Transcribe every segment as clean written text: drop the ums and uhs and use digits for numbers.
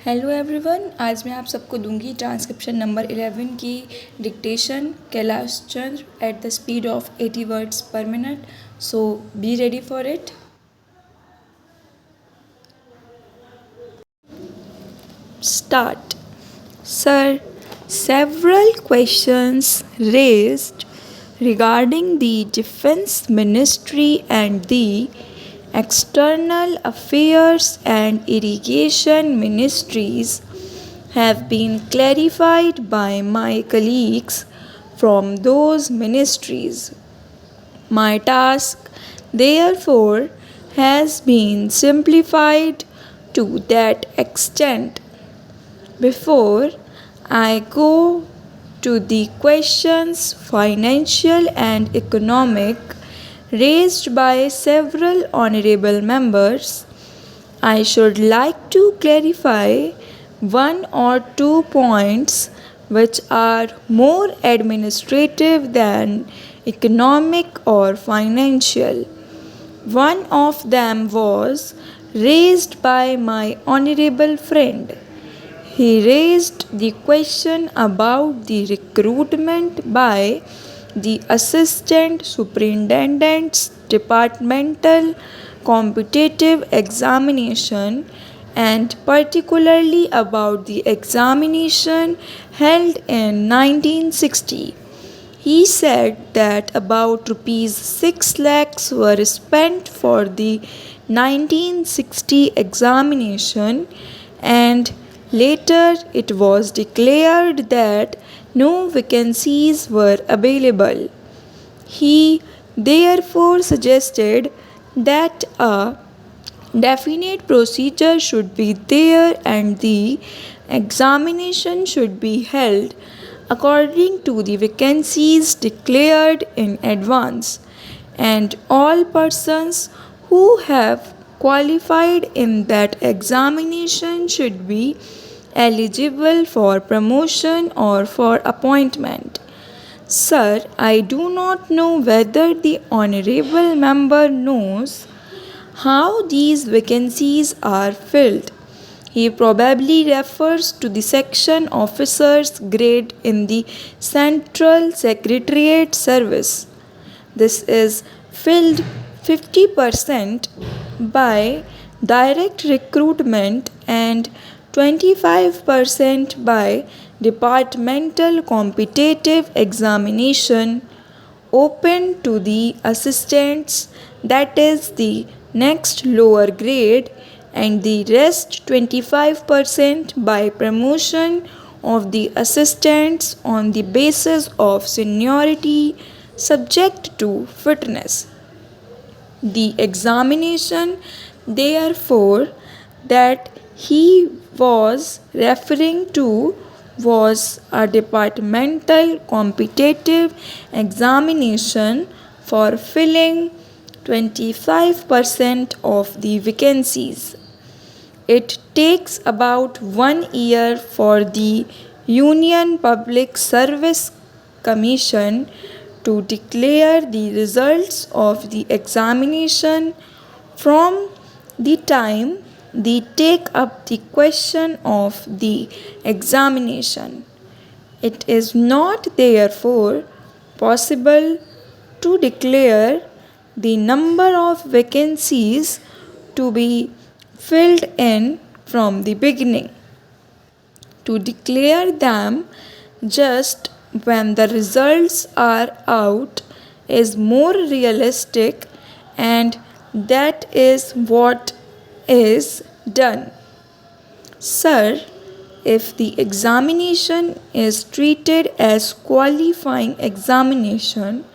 Hello everyone, आज मैं आप सबको दूंगी ट्रांसक्रिप्शन नंबर 11 की dictation Kailash Chandra at the speed of 80 words पर minute. So be ready for it. Start. Sir, several questions raised regarding the Defense Ministry and the External Affairs and Irrigation Ministries have been clarified by my colleagues from those ministries. My task, therefore, has been simplified to that extent. Before I go to the questions financial and economic raised by several honorable members, I should like to clarify one or two points which are more administrative than economic or financial. One of them was raised by my honorable friend. He raised the question about the recruitment by the Assistant Superintendent's Departmental Competitive Examination and particularly about the examination held in 1960. He said that about rupees 6 lakhs were spent for the 1960 examination, and later it was declared that no vacancies were available. He therefore suggested that a definite procedure should be there and the examination should be held according to the vacancies declared in advance, and all persons who have qualified in that examination should be eligible for promotion or for appointment. Sir, I do not know whether the honorable member knows how these vacancies are filled. He probably refers to the section officer's grade in the Central Secretariat Service. This is filled 50% by direct recruitment and 25% by departmental competitive examination open to the assistants, that is the next lower grade, and the rest 25% by promotion of the assistants on the basis of seniority subject to fitness. The examination, therefore, that he was referring to was a departmental competitive examination for filling 25% of the vacancies. It takes about 1 year for the Union Public Service Commission to declare the results of the examination from the time they take up the question of the examination. It is not therefore possible to declare the number of vacancies to be filled in from the beginning. To declare them just when the results are out is more realistic, and that is what is done. Sir, if the examination is treated as qualifying examination,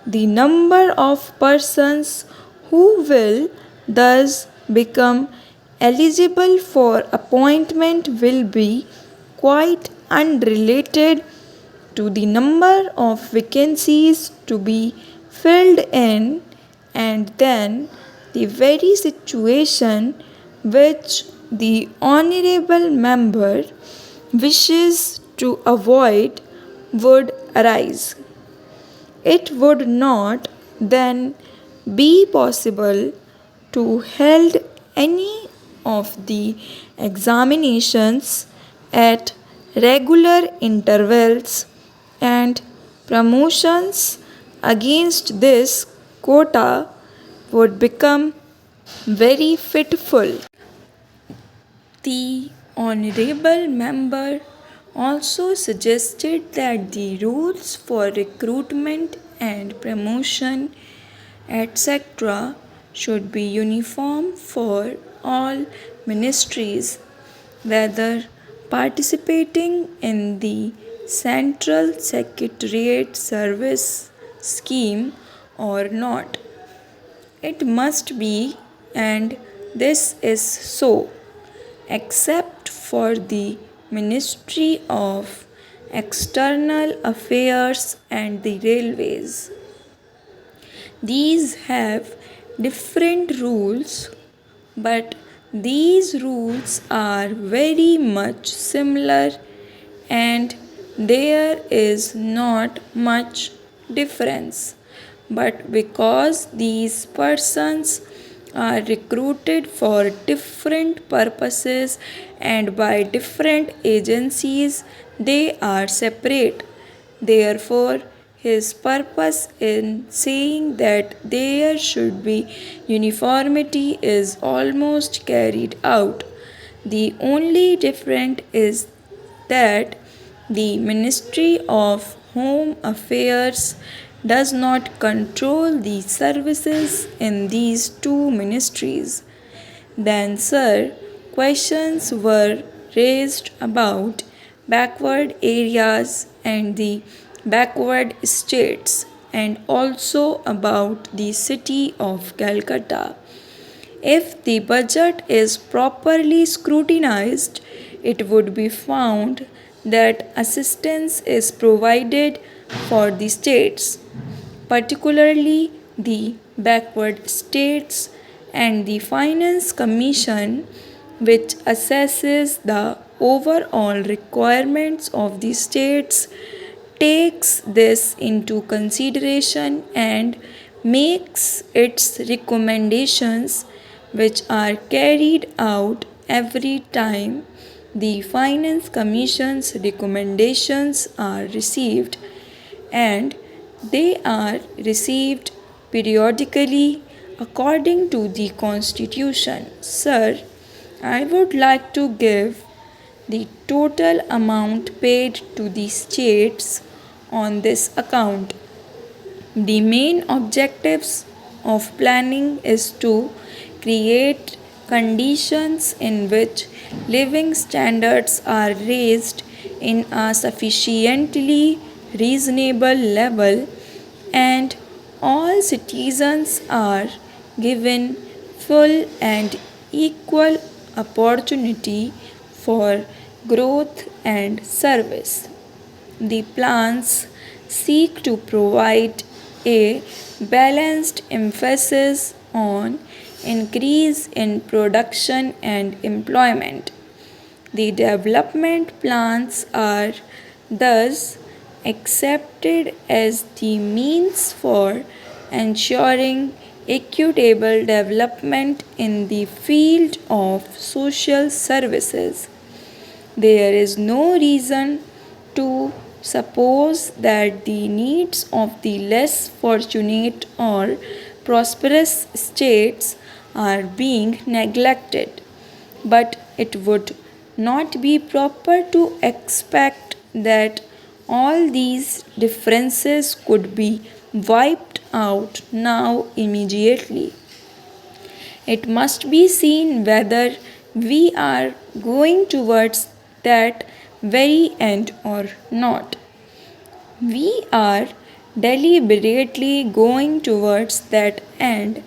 the number of persons who will thus become eligible for appointment will be quite unrelated to the number of vacancies to be filled in, and then the very situation which the honorable member wishes to avoid would arise. It would not then be possible to hold any of the examinations at regular intervals, and promotions against this quota would become very fitful. The honorable member also suggested that the rules for recruitment and promotion, etc., should be uniform for all ministries, whether participating in the Central Secretariat Service scheme or not. It must be, and this is so, except for the Ministry of External Affairs and the Railways. These have different rules, but these rules are very much similar and there is not much difference. But because these persons are recruited for different purposes and by different agencies, they are separate. Therefore, his purpose in saying that there should be uniformity is almost carried out. The only difference is that the Ministry of Home Affairs does not control the services in these two ministries. Then, sir, questions were raised about backward areas and the backward states, and also about the city of Calcutta. If the budget is properly scrutinized, it would be found that assistance is provided for the states, particularly the backward states, and the Finance Commission, which assesses the overall requirements of the states, takes this into consideration and makes its recommendations, which are carried out every time the Finance Commission's recommendations are received, and they are received periodically according to the Constitution. Sir, I would like to give the total amount paid to the states on this account. The main objectives of planning is to create conditions in which living standards are raised in a sufficiently reasonable level and all citizens are given full and equal opportunity for growth and service. The plans seek to provide a balanced emphasis on increase in production and employment. The development plans are thus accepted as the means for ensuring equitable development in the field of social services. There is no reason to suppose that the needs of the less fortunate or prosperous states are being neglected, but it would not be proper to expect that all these differences could be wiped out now immediately. It must be seen whether we are going towards that very end or not. We are deliberately going towards that end,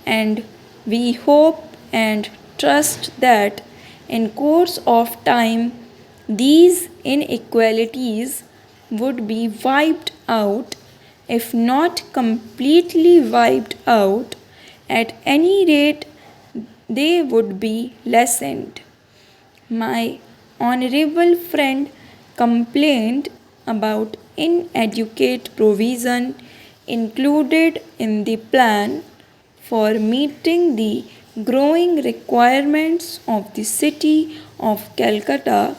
and we hope and trust that in course of time these inequalities would be wiped out, if not completely wiped out, at any rate they would be lessened. My honorable friend complained about inadequate provision included in the plan for meeting the growing requirements of the city of Calcutta,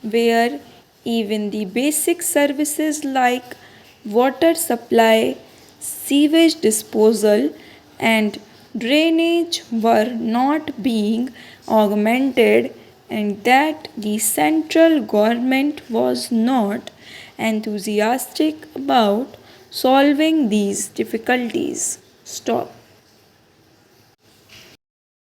where even the basic services like water supply, sewage disposal, and drainage were not being augmented, and that the central government was not enthusiastic about solving these difficulties. Stop.